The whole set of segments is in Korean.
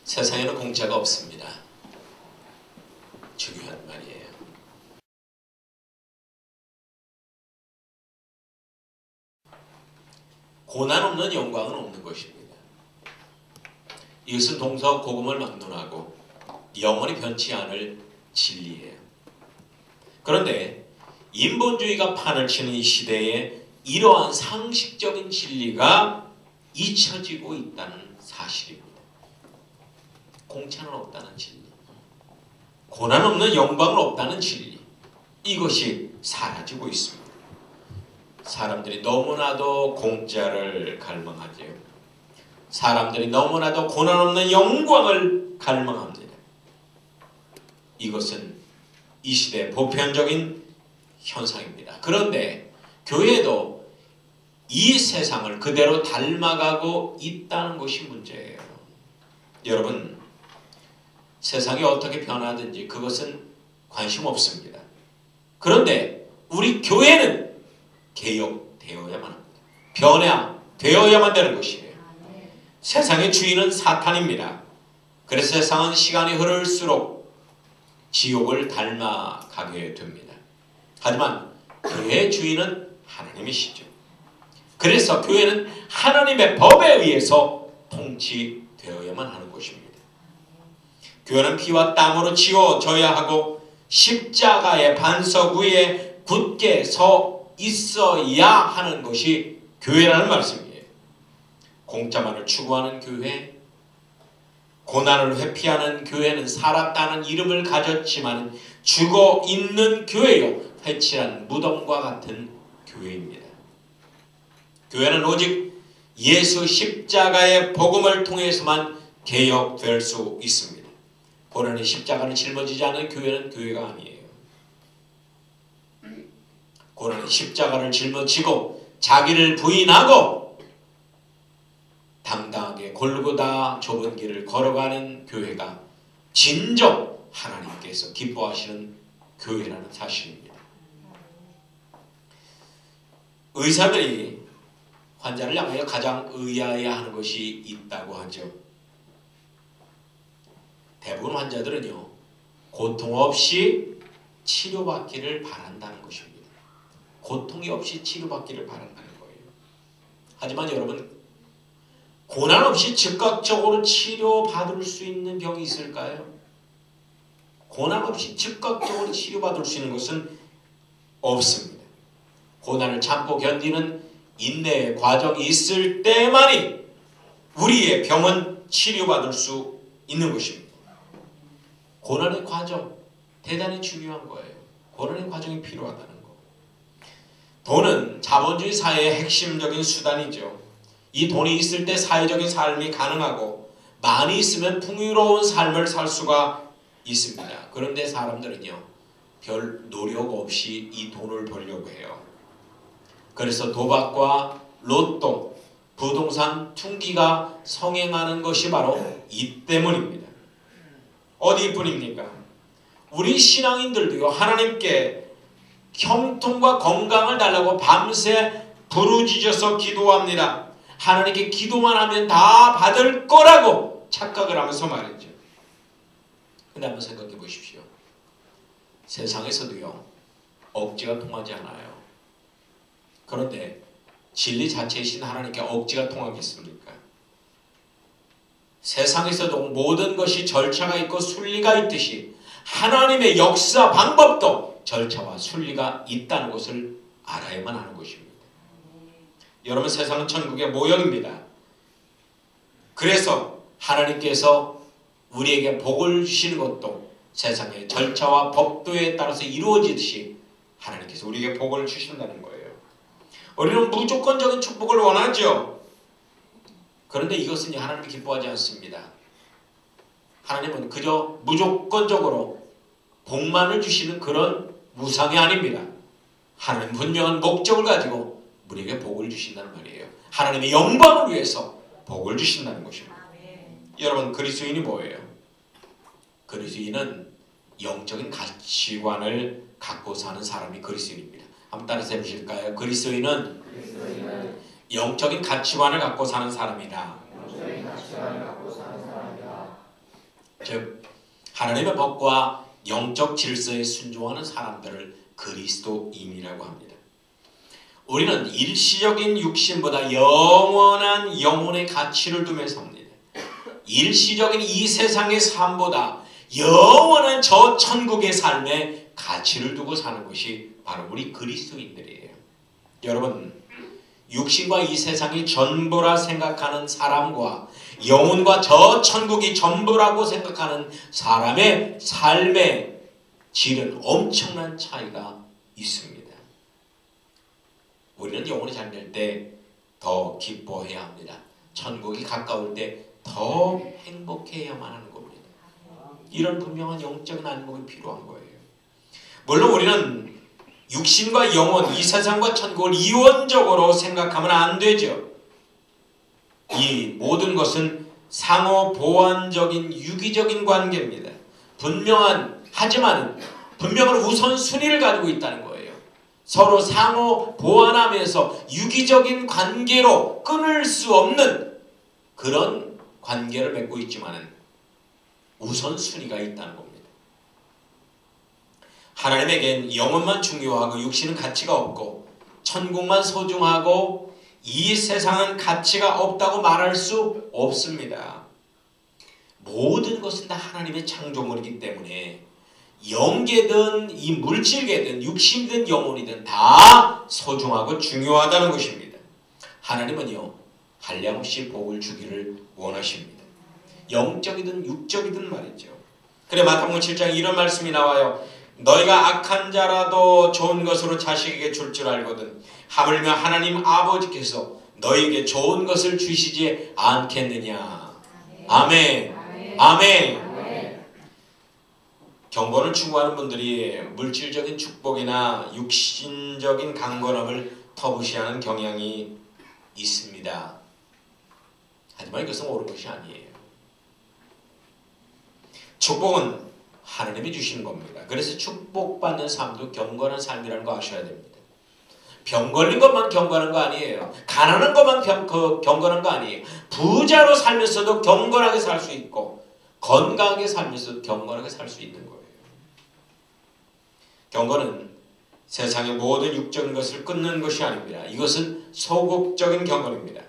세상에는 공짜가 없습니다. 중요한 말이에요. 고난 없는 영광은 없는 것입니다. 이것은 동서고금을 막론하고 영원히 변치 않을 진리예요. 그런데 인본주의가 판을 치는 이 시대에 이러한 상식적인 진리가 잊혀지고 있다는 사실입니다. 공짜는 없다는 진리, 고난 없는 영광은 없다는 진리, 이것이 사라지고 있습니다. 사람들이 너무나도 공짜를 갈망하죠. 사람들이 너무나도 고난 없는 영광을 갈망합니다. 이것은 이 시대의 보편적인 현상입니다. 그런데 교회도 이 세상을 그대로 닮아가고 있다는 것이 문제예요. 여러분, 세상이 어떻게 변하든지 그것은 관심 없습니다. 그런데 우리 교회는 개혁되어야만 합니다. 변화되어야만 되는 것이에요. 세상의 주인은 사탄입니다. 그래서 세상은 시간이 흐를수록 지옥을 닮아가게 됩니다. 하지만 교회의 주인은 하나님이시죠. 그래서 교회는 하나님의 법에 의해서 통치되어야만 하는 것입니다. 교회는 피와 땀으로 지어져야 하고 십자가의 반석 위에 굳게 서 있어야 하는 것이 교회라는 말씀이에요. 공짜만을 추구하는 교회, 고난을 회피하는 교회는 살았다는 이름을 가졌지만 죽어 있는 교회요, 회칠한 무덤과 같은 교회입니다. 교회는 오직 예수 십자가의 복음을 통해서만 개혁될 수 있습니다. 고난의 십자가를 짊어지지 않은 교회는 교회가 아니에요. 고난의 십자가를 짊어지고 자기를 부인하고 당당하게 골고다 좁은 길을 걸어가는 교회가 진정 하나님께서 기뻐하시는 교회라는 사실입니다. 의사들이 환자를 향하여 가장 의아해야 하는 것이 있다고 하죠. 대부분 환자들은요, 고통 없이 치료받기를 바란다는 것입니다. 고통이 없이 치료받기를 바란다는 거예요. 하지만 여러분, 고난 없이 즉각적으로 치료받을 수 있는 병이 있을까요? 고난 없이 즉각적으로 치료받을 수 있는 것은 없습니다. 고난을 참고 견디는 인내의 과정이 있을 때만이 우리의 병은 치료받을 수 있는 것입니다. 고난의 과정, 대단히 중요한 거예요. 고난의 과정이 필요하다는 거. 돈은 자본주의 사회의 핵심적인 수단이죠. 이 돈이 있을 때 사회적인 삶이 가능하고 많이 있으면 풍요로운 삶을 살 수가 있습니다. 그런데 사람들은요, 별 노력 없이 이 돈을 벌려고 해요. 그래서 도박과 로또, 부동산 투기가 성행하는 것이 바로 이 때문입니다. 어디뿐입니까? 우리 신앙인들도요, 하나님께 형통과 건강을 달라고 밤새 부르짖어서 기도합니다. 하나님께 기도만 하면 다 받을 거라고 착각을 하면서 말이죠. 근데 한번 생각해 보십시오. 세상에서도요, 억지가 통하지 않아요. 그런데 진리 자체이신 하나님께 억지가 통하겠습니까? 세상에서도 모든 것이 절차가 있고 순리가 있듯이 하나님의 역사 방법도 절차와 순리가 있다는 것을 알아야만 하는 것입니다. 여러분, 세상은 천국의 모형입니다. 그래서 하나님께서 우리에게 복을 주시는 것도 세상의 절차와 법도에 따라서 이루어지듯이 하나님께서 우리에게 복을 주신다는 거예요. 우리는 무조건적인 축복을 원하죠. 그런데 이것은 하나님이 기뻐하지 않습니다. 하나님은 그저 무조건적으로 복만을 주시는 그런 우상이 아닙니다. 하나님 분명한 목적을 가지고 우리에게 복을 주신다는 말이에요. 하나님의 영광을 위해서 복을 주신다는 것입니다. 여러분, 그리스도인이 뭐예요? 그리스도인은 영적인 가치관을 갖고 사는 사람이 그리스도인입니다. 한번 따라서 해보실까요? 그리스도인은 영적인 가치관을 갖고 사는 사람이다. 즉 하나님의 법과 영적 질서에 순종하는 사람들을 그리스도인이라고 합니다. 우리는 일시적인 육신보다 영원한 영혼의 가치를 두며 삽니다. 일시적인 이 세상의 삶보다 영원한 저 천국의 삶에 가치를 두고 사는 것이 바로 우리 그리스도인들이에요. 여러분, 육신과 이 세상이 전부라 생각하는 사람과 영혼과 저 천국이 전부라고 생각하는 사람의 삶의 질은 엄청난 차이가 있습니다. 우리는 영혼이 잘 될 때 더 기뻐해야 합니다. 천국이 가까울 때 더 행복해야만 하는 겁니다. 이런 분명한 영적인 안목이 필요한 거예요. 물론 우리는 육신과 영혼, 이 세상과 천국을 이원적으로 생각하면 안 되죠. 이 모든 것은 상호 보완적인 유기적인 관계입니다. 하지만 분명한 우선순위를 가지고 있다는 거예요. 서로 상호 보완하면서 유기적인 관계로 끊을 수 없는 그런 관계를 맺고 있지만 우선순위가 있다는 겁니다. 하나님에겐 영혼만 중요하고 육신은 가치가 없고 천국만 소중하고 이 세상은 가치가 없다고 말할 수 없습니다. 모든 것은 다 하나님의 창조물이기 때문에 영계든 이 물질계든 육신이든 영혼이든 다 소중하고 중요하다는 것입니다. 하나님은요, 한량없이 복을 주기를 원하십니다. 영적이든 육적이든 말이죠. 그래 마태복음 7장 이런 말씀이 나와요. 너희가 악한 자라도 좋은 것으로 자식에게 줄 줄 알거든 하물며 하나님 아버지께서 너희에게 좋은 것을 주시지 않겠느냐. 아멘. 아멘. 경건을 추구하는 분들이 물질적인 축복이나 육신적인 강건함을 터부시하는 경향이 있습니다. 하지만 이것은 옳은 것이 아니에요. 축복은 하나님이 주시는 겁니다. 그래서 축복받는 삶도 경건한 삶이라는 거 아셔야 됩니다. 병 걸린 것만 경건한 거 아니에요. 가난한 것만 경건한 거 아니에요. 부자로 살면서도 경건하게 살 수 있고 건강하게 살면서도 경건하게 살 수 있는 거예요. 경건은 세상의 모든 육적인 것을 끊는 것이 아닙니다. 이것은 소극적인 경건입니다.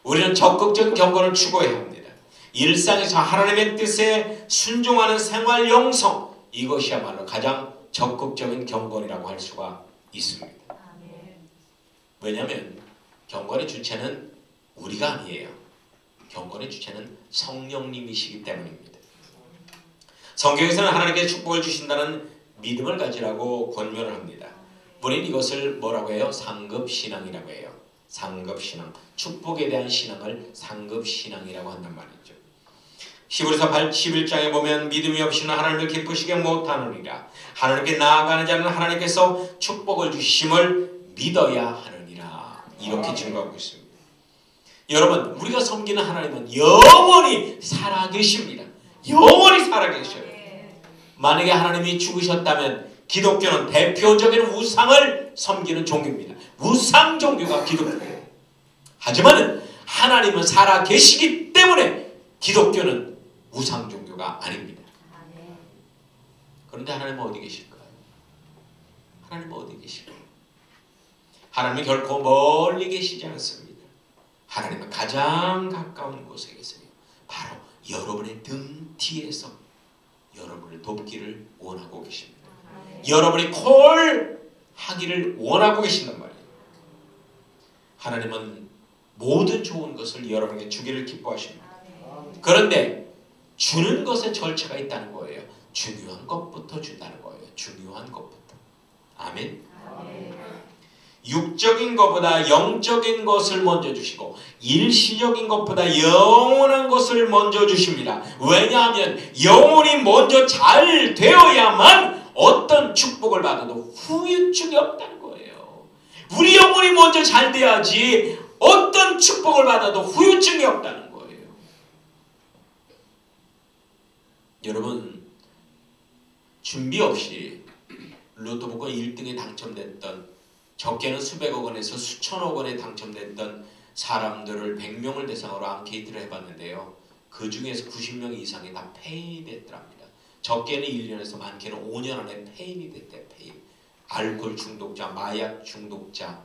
우리는 적극적인 경건을 추구해야 합니다. 일상에서 하나님의 뜻에 순종하는 생활 영성, 이것이야말로 가장 적극적인 경건이라고 할 수가 있습니다. 왜냐하면 경건의 주체는 우리가 아니에요. 경건의 주체는 성령님이시기 때문입니다. 성경에서는 하나님께 축복을 주신다는 믿음을 가지라고 권면을 합니다. 우리는 이것을 뭐라고 해요? 상급신앙이라고 해요. 상급신앙. 축복에 대한 신앙을 상급신앙이라고 한단 말이죠. 히브리서 11장에 보면 믿음이 없이는 하나님을 기쁘시게 못하느니라. 하나님께 나아가는 자는 하나님께서 축복을 주심을 믿어야 하느니라. 이렇게 증거하고 있습니다. 여러분, 우리가 섬기는 하나님은 영원히 살아계십니다. 영원히 살아계셔요. 만약에 하나님이 죽으셨다면 기독교는 대표적인 우상을 섬기는 종교입니다. 우상 종교가 기독교예요. 하지만 하나님은 살아계시기 때문에 기독교는 우상 종교가 아닙니다. 그런데 하나님은 어디 계실까요? 하나님은 어디 계실까요? 하나님은 결코 멀리 계시지 않습니다. 하나님은 가장 가까운 곳에 계세요. 바로 여러분의 등 뒤에서 여러분을 돕기를 원하고 계십니다. 여러분이 콜하기를 원하고 계신단 말이에요. 하나님은 모든 좋은 것을 여러분에게 주기를 기뻐하십니다. 그런데 주는 것에 절차가 있다는 거예요. 중요한 것부터 준다는 거예요. 중요한 것부터. 아멘. 육적인 것보다 영적인 것을 먼저 주시고 일시적인 것보다 영원한 것을 먼저 주십니다. 왜냐하면 영혼이 먼저 잘 되어야만 어떤 축복을 받아도 후유증이 없다는 거예요. 우리 영혼이 먼저 잘 돼야지 어떤 축복을 받아도 후유증이 없다는 거예요. 여러분, 준비 없이 로또 복권 1등에 당첨됐던, 적게는 수백억 원에서 수천억 원에 당첨됐던 사람들을 100명을 대상으로 앙케이트를 해봤는데요. 그 중에서 90명 이상이 다 폐인이 됐더랍니다. 적게는 1년에서 많게는 5년 안에 폐인이 됐대. 폐인. 알코올 중독자, 마약 중독자,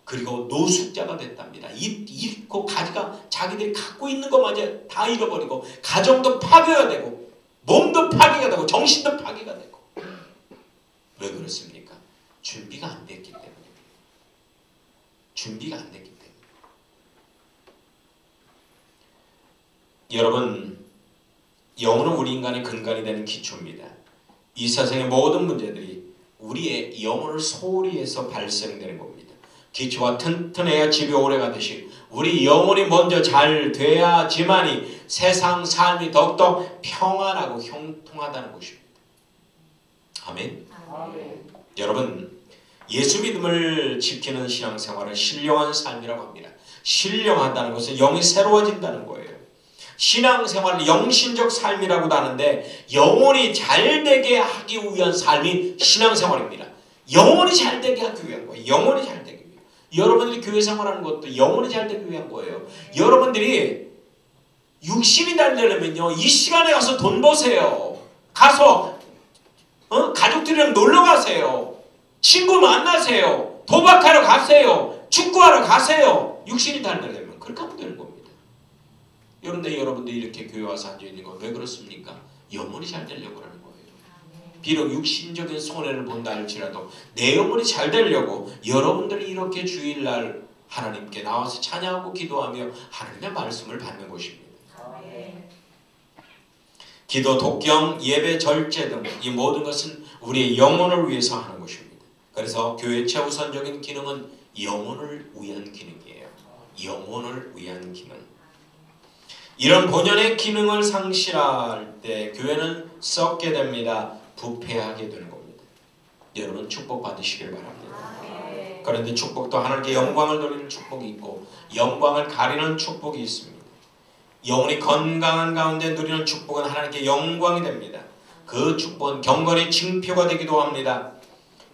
그리고 노숙자가 됐답니다. 잃고 가지가 자기들이 갖고 있는 것마저 다 잃어버리고 가정도 파괴가 되고 몸도 파괴가 되고 정신도 파괴가 되고. 왜 그렇습니까? 준비가 안 됐기 때문입니다. 준비가 안 됐기 때문에. 여러분, 영혼은 우리 인간의 근간이 되는 기초입니다. 이 세상의 모든 문제들이 우리의 영혼을 소홀히 해서 발생되는 겁니다. 기초가 튼튼해야 집이 오래가듯이 우리 영혼이 먼저 잘 돼야지만이 세상 삶이 더욱더 평안하고 형통하다는 것입니다. 아멘. 아멘. 여러분, 예수 믿음을 지키는 신앙생활은 신령한 삶이라고 합니다. 신령하다는 것은 영이 새로워진다는 거예요. 신앙생활은 영신적 삶이라고도 하는데 영혼이 잘되게 하기 위한 삶이 신앙생활입니다. 영혼이 잘되게 하기 위한 거예요. 영혼이 잘되기 위해. 여러분들이 교회 생활하는 것도 영혼이 잘되기 위한 거예요. 여러분들이 육신이 잘되려면요, 이 시간에 가서 돈 버세요. 가서 가족들이랑 놀러 가세요. 친구 만나세요. 도박하러 가세요. 축구하러 가세요. 육신이 잘되려면 그렇게 하면 되는 겁니다. 그런데 여러분들이 이렇게 교회 와서 앉아있는 건 왜 그렇습니까? 영혼이 잘 되려고 하는 거예요. 비록 육신적인 손해를 본다 할지라도 내 영혼이 잘 되려고 여러분들이 이렇게 주일날 하나님께 나와서 찬양하고 기도하며 하나님의 말씀을 받는 것입니다. 기도, 독경, 예배, 절제 등 이 모든 것은 우리의 영혼을 위해서 하는 것입니다. 그래서 교회의 최우선적인 기능은 영혼을 위한 기능이에요. 영혼을 위한 기능. 이런 본연의 기능을 상실할 때 교회는 썩게 됩니다. 부패하게 되는 겁니다. 여러분 축복 받으시길 바랍니다. 그런데 축복도 하나님께 영광을 돌리는 축복이 있고 영광을 가리는 축복이 있습니다. 영혼이 건강한 가운데 누리는 축복은 하나님께 영광이 됩니다. 그 축복은 경건의 징표가 되기도 합니다.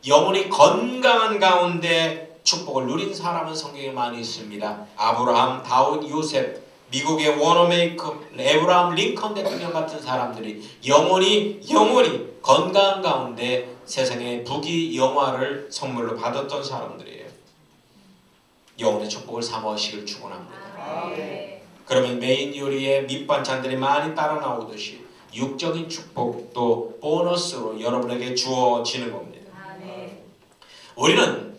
영혼이 건강한 가운데 축복을 누린 사람은 성경에 많이 있습니다. 아브라함, 다윗, 요셉, 미국의 워너메이커, 에브라함 링컨 대통령 같은 사람들이 영혼이 건강한 가운데 세상의 부귀 영화를 선물로 받았던 사람들이에요. 영혼의 축복을 사모하시길 축원합니다. 그러면 메인 요리에 밑반찬들이 많이 따라 나오듯이 육적인 축복도 보너스로 여러분에게 주어지는 겁니다. 우리는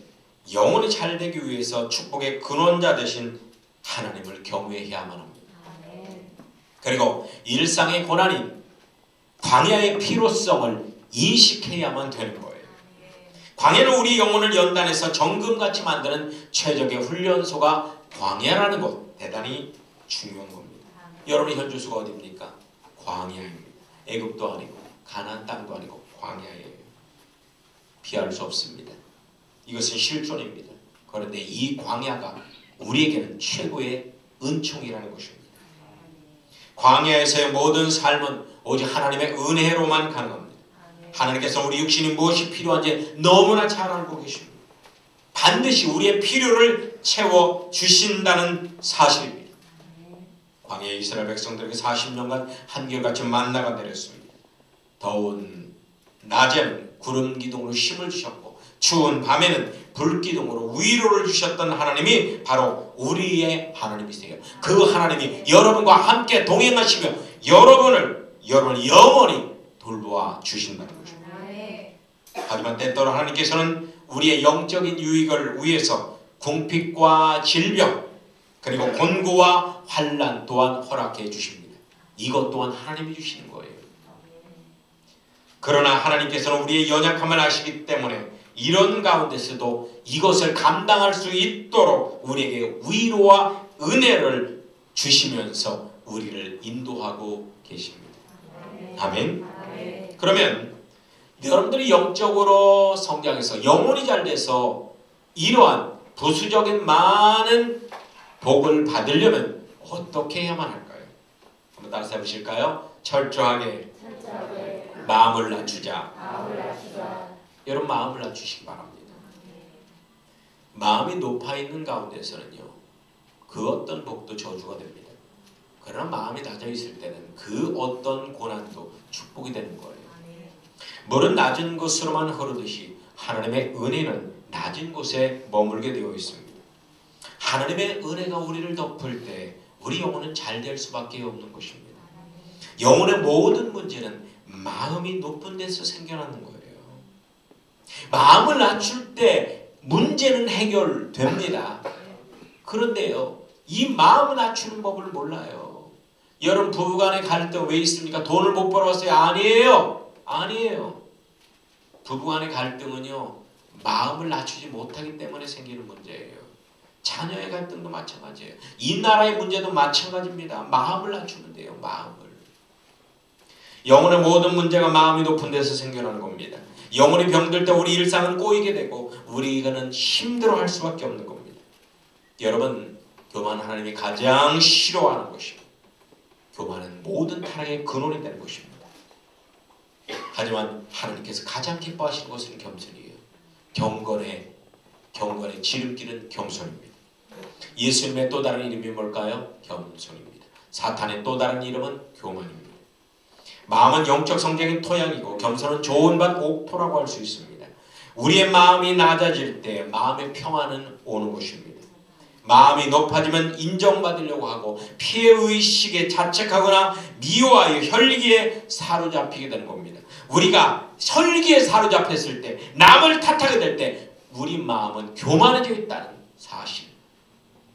영혼이 잘 되기 위해서 축복의 근원자 되신 하나님을 경외해야만 합니다. 그리고 일상의 고난이 광야의 필요성을 인식해야만 되는 거예요. 광야는 우리 영혼을 연단해서 정금같이 만드는 최적의 훈련소가 광야라는 것, 대단히 중요한 겁니다. 여러분의 현주소가 어디입니까? 광야입니다. 애굽도 아니고 가나안 땅도 아니고 광야예요. 피할 수 없습니다. 이것은 실존입니다. 그런데 이 광야가 우리에게는 최고의 은총이라는 것입니다. 광야에서의 모든 삶은 오직 하나님의 은혜로만 가능합니다. 하나님께서 우리 육신이 무엇이 필요한지 너무나 잘 알고 계십니다. 반드시 우리의 필요를 채워주신다는 사실입니다. 광야의 이스라엘 백성들에게 40년간 한결같이 만나가 내렸습니다. 더운 낮에는 구름 기둥으로 힘을 주셨고 추운 밤에는 불기둥으로 위로를 주셨던 하나님이 바로 우리의 하나님이세요. 그 하나님이 여러분과 함께 동행하시며 여러분을 영원히 돌보아 주신다는 것입니다. 하지만 때때로 하나님께서는 우리의 영적인 유익을 위해서 궁핍과 질병 그리고 곤고와 환난 또한 허락해 주십니다. 이것 또한 하나님이 주시는 거예요. 그러나 하나님께서는 우리의 연약함을 아시기 때문에 이런 가운데서도 이것을 감당할 수 있도록 우리에게 위로와 은혜를 주시면서 우리를 인도하고 계십니다. 아멘. 그러면 여러분들이 영적으로 성장해서 영혼이 잘 돼서 이러한 부수적인 많은 복을 받으려면 어떻게 해야만 할까요? 한번 따라서 해보실까요? 철저하게 마음을 낮추자. 여러분 마음을 낮추시기 바랍니다. 마음이 높아 있는 가운데서는요, 그 어떤 복도 저주가 됩니다. 그러나 마음이 낮아 있을 때는 그 어떤 고난도 축복이 되는 거예요. 물은 낮은 곳으로만 흐르듯이 하나님의 은혜는 낮은 곳에 머물게 되어 있습니다. 하나님의 은혜가 우리를 덮을 때 우리 영혼은 잘 될 수밖에 없는 것입니다. 영혼의 모든 문제는 마음이 높은 데서 생겨나는 거예요. 마음을 낮출 때 문제는 해결됩니다. 그런데요, 이 마음을 낮추는 법을 몰라요. 여러분 부부간의 갈등 왜 있습니까? 돈을 못 벌어왔어요? 아니에요. 아니에요. 부부간의 갈등은요, 마음을 낮추지 못하기 때문에 생기는 문제예요. 자녀의 갈등도 마찬가지예요. 이 나라의 문제도 마찬가지입니다. 마음을 낮추면 돼요. 마음을. 영혼의 모든 문제가 마음이 높은 데서 생겨나는 겁니다. 영혼이 병들 때 우리 일상은 꼬이게 되고 우리는 힘들어할 수밖에 없는 겁니다. 여러분, 교만 하나님이 가장 싫어하는 것이고 교만은 모든 타락의 근원이 되는 것입니다. 하지만 하나님께서 가장 기뻐하시는 것은 겸손이에요. 경건의 지름길은 겸손입니다. 예수님의 또 다른 이름이 뭘까요? 겸손입니다. 사탄의 또 다른 이름은 교만입니다. 마음은 영적 성장의 토양이고 겸손은 좋은 밭 옥토라고 할 수 있습니다. 우리의 마음이 낮아질 때 마음의 평안은 오는 것입니다. 마음이 높아지면 인정받으려고 하고 피해의식에 자책하거나 미워하여 혈기에 사로잡히게 되는 겁니다. 우리가 혈기에 사로잡혔을 때, 남을 탓하게 될 때 우리 마음은 교만해져 있다는 사실,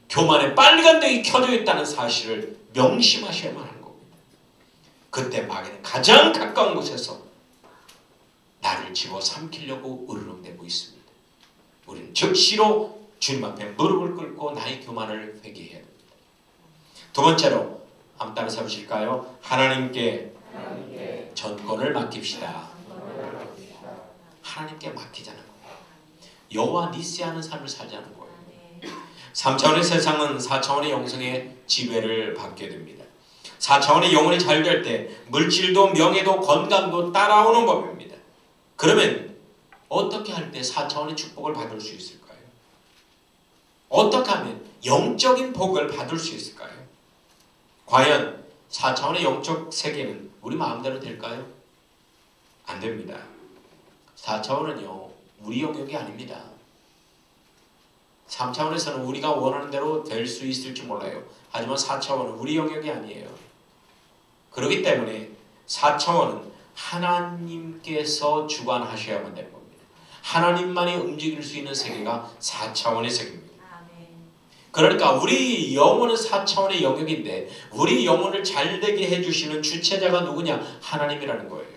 교만의 빨간등이 켜져 있다는 사실을 명심하셔야만 하는 겁니다. 그때 마귀는 가장 가까운 곳에서 나를 집어삼키려고 으르렁대고 있습니다. 우리는 즉시로 주님 앞에 무릎을 꿇고 나의 교만을 회개해야 됩니다. 두 번째로 한번 따라 해보실까요? 하나님께 전권을 맡깁시다. 하나님께 맡기자는 거예요. 여호와 니시하는 삶을 살자는 거예요. 3차원의 세상은 4차원의 영성의 지배를 받게 됩니다. 4차원의 영혼이 잘 될 때 물질도 명예도 건강도 따라오는 법입니다. 그러면 어떻게 할 때 4차원의 축복을 받을 수 있을까요? 어떻게 하면 영적인 복을 받을 수 있을까요? 과연 4차원의 영적 세계는 우리 마음대로 될까요? 안 됩니다. 4차원은요, 우리 영역이 아닙니다. 3차원에서는 우리가 원하는 대로 될 수 있을지 몰라요. 하지만 4차원은 우리 영역이 아니에요. 그렇기 때문에 4차원은 하나님께서 주관하셔야만 되는 겁니다. 하나님만이 움직일 수 있는 세계가 4차원의 세계입니다. 그러니까 우리 영혼은 4차원의 영역인데 우리 영혼을 잘되게 해주시는 주체자가 누구냐? 하나님이라는 거예요.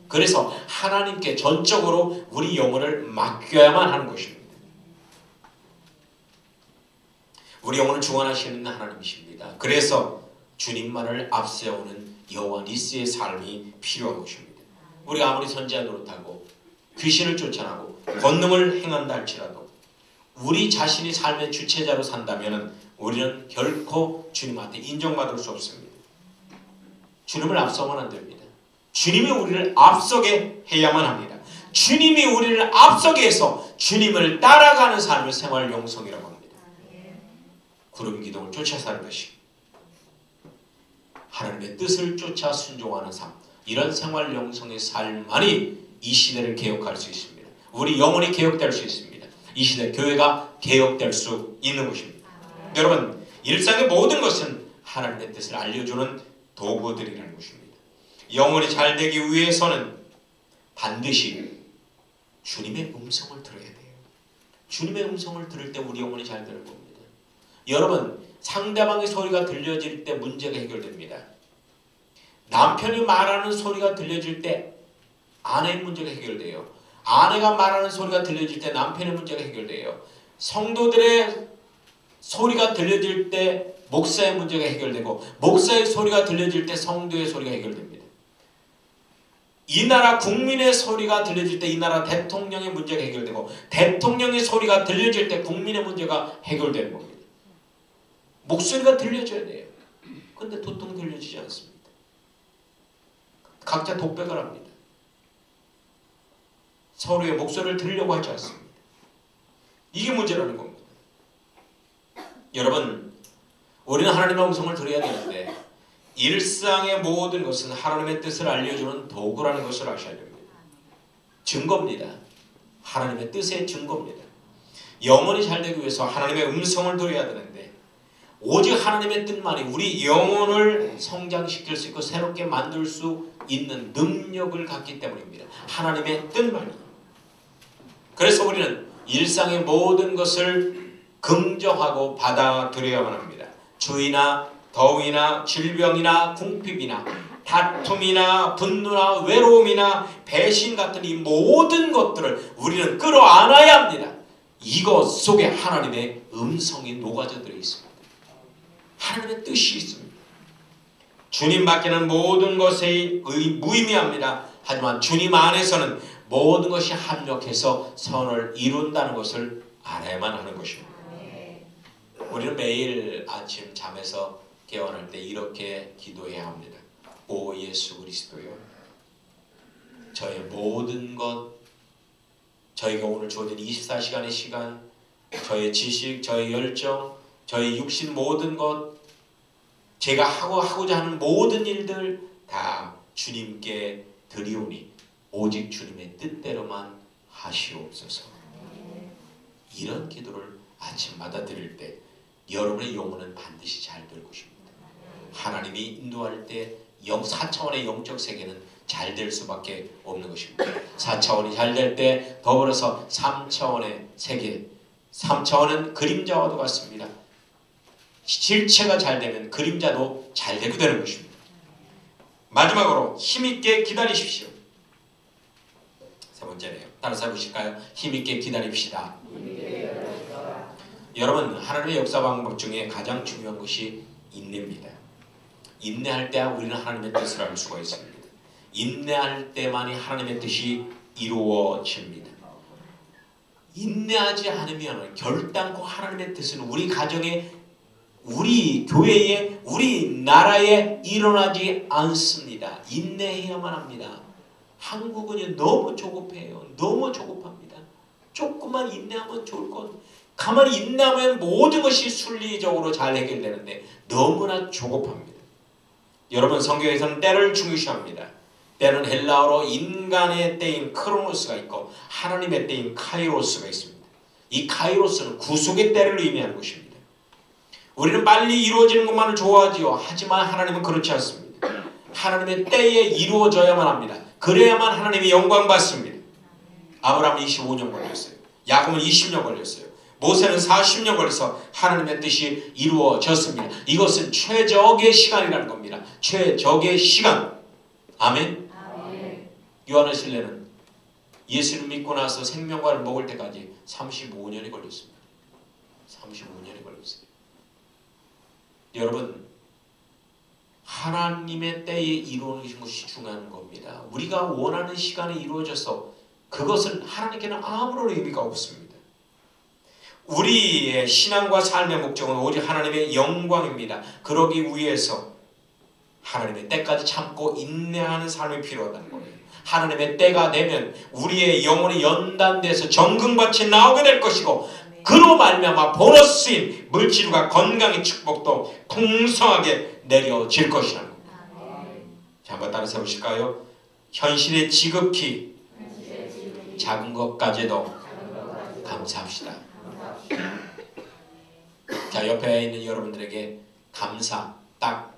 그래서 하나님께 전적으로 우리 영혼을 맡겨야만 하는 것입니다. 우리 영혼을 주관하시는 하나님이십니다. 그래서 주님만을 앞세우는 여호와 니스의 삶이 필요한 것입니다. 우리가 아무리 선지자 노릇하고 귀신을 쫓아나고 권능을 행한다 할지라도 우리 자신이 삶의 주체자로 산다면 우리는 결코 주님한테 인정받을 수 없습니다. 주님을 앞서면 안 됩니다. 주님이 우리를 앞서게 해야만 합니다. 주님이 우리를 앞서게 해서 주님을 따라가는 삶을 생활 영성이라고 합니다. 구름 기둥을 쫓아 사는 것이 하나님의 뜻을 쫓아 순종하는 삶, 이런 생활 영성의 삶만이 이 시대를 개혁할 수 있습니다. 우리 영혼이 개혁될 수 있습니다. 이 시대 교회가 개혁될 수 있는 것입니다. 여러분, 일상의 모든 것은 하나님의 뜻을 알려주는 도구들이라는 것입니다. 영혼이 잘 되기 위해서는 반드시 주님의 음성을 들어야 돼요. 주님의 음성을 들을 때 우리 영혼이 잘 되는 겁니다. 여러분, 상대방의 소리가 들려질 때 문제가 해결됩니다. 남편이 말하는 소리가 들려질 때 아내의 문제가 해결돼요. 아내가 말하는 소리가 들려질 때 남편의 문제가 해결돼요. 성도들의 소리가 들려질 때 목사의 문제가 해결되고 목사의 소리가 들려질 때 성도의 소리가 해결됩니다. 이 나라 국민의 소리가 들려질 때 이 나라 대통령의 문제가 해결되고 대통령의 소리가 들려질 때 국민의 문제가 해결되는 겁니다. 목소리가 들려져야 돼요. 그런데 도통 들려지지 않습니다. 각자 독백을 합니다. 서로의 목소리를 들으려고 하지 않습니다. 이게 문제라는 겁니다. 여러분, 우리는 하나님의 음성을 들어야 되는데 일상의 모든 것은 하나님의 뜻을 알려주는 도구라는 것을 아셔야 됩니다. 증거입니다. 하나님의 뜻의 증거입니다. 영혼이 잘되기 위해서 하나님의 음성을 들어야 되는데 오직 하나님의 뜻만이 우리 영혼을 성장시킬 수 있고 새롭게 만들 수 있는 능력을 갖기 때문입니다. 하나님의 뜻만이. 그래서 우리는 일상의 모든 것을 긍정하고 받아들여야만 합니다. 주의나 더위나 질병이나 궁핍이나 다툼이나 분노나 외로움이나 배신 같은 이 모든 것들을 우리는 끌어안아야 합니다. 이것 속에 하나님의 음성이 녹아져 들어 있습니다. 하나님의 뜻이 있습니다. 주님 밖에는 모든 것이 무의미합니다. 하지만 주님 안에서는 모든 것이 합력해서 선을 이룬다는 것을 알아야만 하는 것입니다. 우리는 매일 아침 잠에서 깨어날 때 이렇게 기도해야 합니다. 오 예수 그리스도요, 저의 모든 것, 저에게 오늘 주어진 24시간의 시간, 저의 지식, 저의 열정, 저의 육신 모든 것, 제가 하고자 하는 모든 일들 다 주님께 드리오니 오직 주님의 뜻대로만 하시옵소서. 이런 기도를 아침마다 드릴 때 여러분의 영혼은 반드시 잘 될 것입니다. 하나님이 인도할 때 4차원의 영적 세계는 잘 될 수밖에 없는 것입니다. 4차원이 잘 될 때 더불어서 3차원의 세계, 3차원은 그림자와도 같습니다. 실체가 잘 되면 그림자도 잘 되게 되는 것입니다. 마지막으로 힘있게 기다리십시오. 세 번째네요. 따라서 해보실까요? 힘있게 기다립시다. 여러분, 하나님의 역사 방법 중에 가장 중요한 것이 인내입니다. 인내할 때 우리는 하나님의 뜻을 알 수가 있습니다. 인내할 때만이 하나님의 뜻이 이루어집니다. 인내하지 않으면 결단코 하나님의 뜻은 우리 가정에, 우리 교회에, 우리 나라에 일어나지 않습니다. 인내해야만 합니다. 한국은 너무 조급해요. 너무 조급합니다. 조금만 인내하면 좋을 것. 가만히 인내하면 모든 것이 순리적으로 잘 해결되는데 너무나 조급합니다. 여러분, 성경에서는 때를 중요시합니다. 때는 헬라어로 인간의 때인 크로노스가 있고 하나님의 때인 카이로스가 있습니다. 이 카이로스는 구속의 때를 의미하는 것입니다. 우리는 빨리 이루어지는 것만을 좋아하지요. 하지만 하나님은 그렇지 않습니다. 하나님의 때에 이루어져야만 합니다. 그래야만 하나님이 영광 받습니다. 아브라함은 25년 걸렸어요. 야곱은 20년 걸렸어요. 모세는 40년 걸려서 하나님의 뜻이 이루어졌습니다. 이것은 최적의 시간이라는 겁니다. 최적의 시간. 아멘. 요한의 신뢰는 예수를 믿고 나서 생명과를 먹을 때까지 35년이 걸렸습니다. 35년이 걸렸어요. 여러분, 하나님의 때에 이루어지는 것이 중요한 겁니다. 우리가 원하는 시간에 이루어져서 그것은 하나님께는 아무런 의미가 없습니다. 우리의 신앙과 삶의 목적은 오직 하나님의 영광입니다. 그러기 위해서 하나님의 때까지 참고 인내하는 삶이 필요하다는 거예요. 하나님의 때가 되면 우리의 영혼이 연단돼서 정금같이 나오게 될 것이고 그로 말미암아 보너스인 물질과 건강의 축복도 풍성하게 내려질 것이라는 겁니다. 자, 한번 따라서 해보실까요? 현실에 지극히 작은 것까지도 감사합시다. 자, 옆에 있는 여러분들에게 감사 딱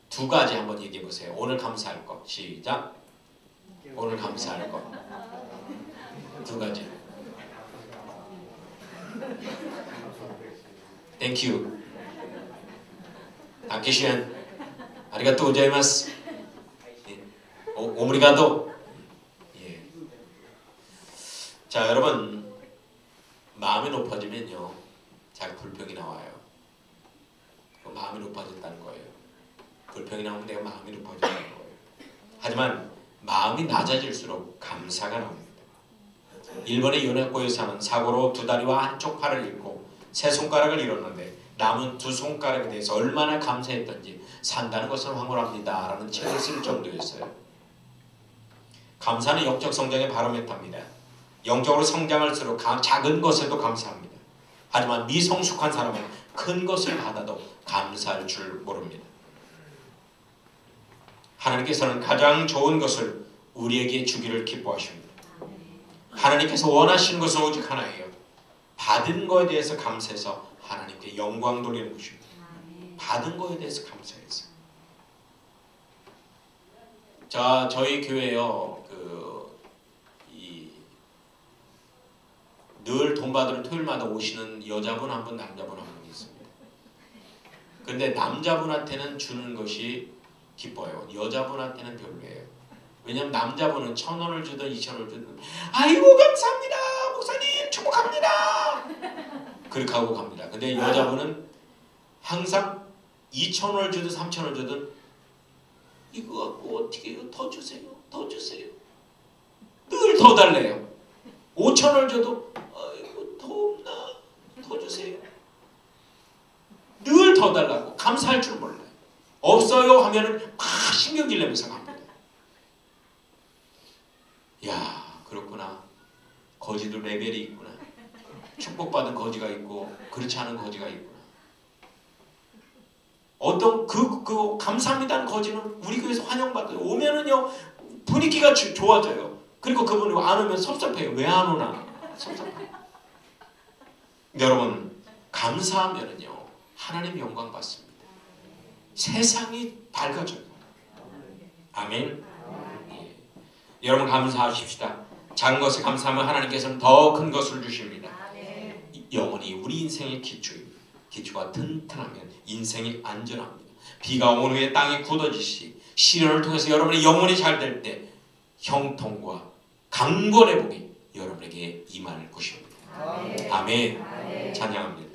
2가지 한번 얘기해 보세요. 오늘 감사할 것. 시작. 오늘 감사할 것. 2가지. Thank you. Dankeschön. 아리가또 고자이마스. 오브리가도. 예. 자, 여러분, 마음이 높아지면요, 자기 불평이 나와요. 마음이 높아졌다는 거예요. 불평이 나오면 내가 마음이 높아졌다는 거예요. 하지만 마음이 낮아질수록 감사가 나옵니다. 일본의 요네코에 사는 사고로 2다리와 한쪽 팔을 잃고 3손가락을 잃었는데 남은 2손가락에 대해서 얼마나 감사했던지 산다는 것은 황홀합니다 라는 책을 쓸 정도였어요. 감사는 영적 성장의 바로미터입니다. 영적으로 성장할수록 작은 것에도 감사합니다. 하지만 미성숙한 사람은 큰 것을 받아도 감사할 줄 모릅니다. 하나님께서는 가장 좋은 것을 우리에게 주기를 기뻐하십니다. 하나님께서 원하시는 것은 오직 하나예요. 받은 것에 대해서 감사해서 하나님께 영광 돌리는 것입니다. 받은 것에 대해서 감사해서. 자, 저희 교회요, 늘 돈 받으러 토요일마다 오시는 여자분 한 분, 남자분 한 분 있습니다. 근데 남자분한테는 주는 것이 기뻐요. 여자분한테는 별로예요. 왜냐면 남자분은 1,000원을 주든 2,000원을 주든 아이고 감사합니다 목사님 축복합니다 그렇게 하고 갑니다. 근데 여자분은 항상 2,000원을 주든 3,000원을 주든 이거 갖고 어떻게 해요? 더 주세요. 더 주세요. 늘 더 달래요. 5,000원을 줘도 아이고 더 없나? 더 주세요. 늘 더 달라고. 감사할 줄 몰라요. 없어요 하면은 막 신경질 내면서 갑니다. 야, 그렇구나. 거지도 레벨이 있구나. 축복받은 거지가 있고 그렇지 않은 거지가 있구나. 어떤 그 감사합니다는 거지는 우리 교회에서 환영받아요. 오면은요 분위기가 좋아져요. 그리고 그분이 안 오면 섭섭해요. 왜 안 오나? 섭섭해요. 여러분, 감사하면은요 하나님 영광 받습니다. 세상이 밝아져요. 아멘. 예. 여러분 감사하십시다. 작은 것에 감사하면 하나님께서는 더 큰 것을 주십니다. 영원히 우리 인생의 기초입니다. 기초가 튼튼하면 인생이 안전합니다. 비가 온 후에 땅이 굳어지시 시련을 통해서 여러분의 영혼이 잘 될 때 형통과 강건의 복이 여러분에게 임할 것입니다. 아멘. 찬양합니다.